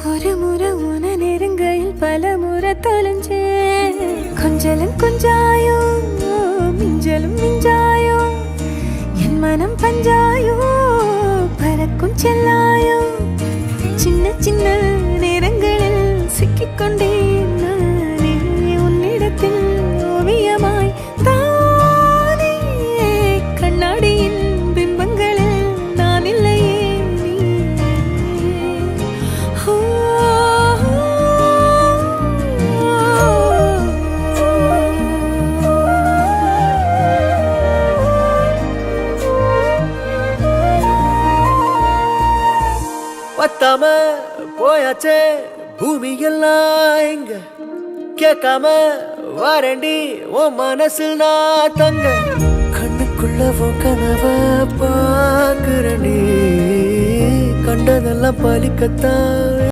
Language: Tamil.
ஒரு முறை உன நெருங்கையில் பல முறை தொலைஞ்சே கொஞ்சலும் கொஞ்சாயோ மிஞ்சலும் மிஞ்சாயோ என் மனம் பஞ்சாயோ பறக்கும் செல்லாயோ சின்ன சின்ன நேரங்களில் சிக்கிக்கொண்டேன் நானே உன்னிடத்தில் ஓவியமாய் தானே கண்ணாடியின் பிம்பங்களில் நான் இல்லையே பத்தாம போயாச்சே பூமி எல்லாம் இங்க கேட்காம வாரண்டி உன் மனசில் நான் தங்க கண்ணுக்குள்ள உன் கனவ பாக்குறனே கண்டதெல்லாம் பலிக்கத்தான்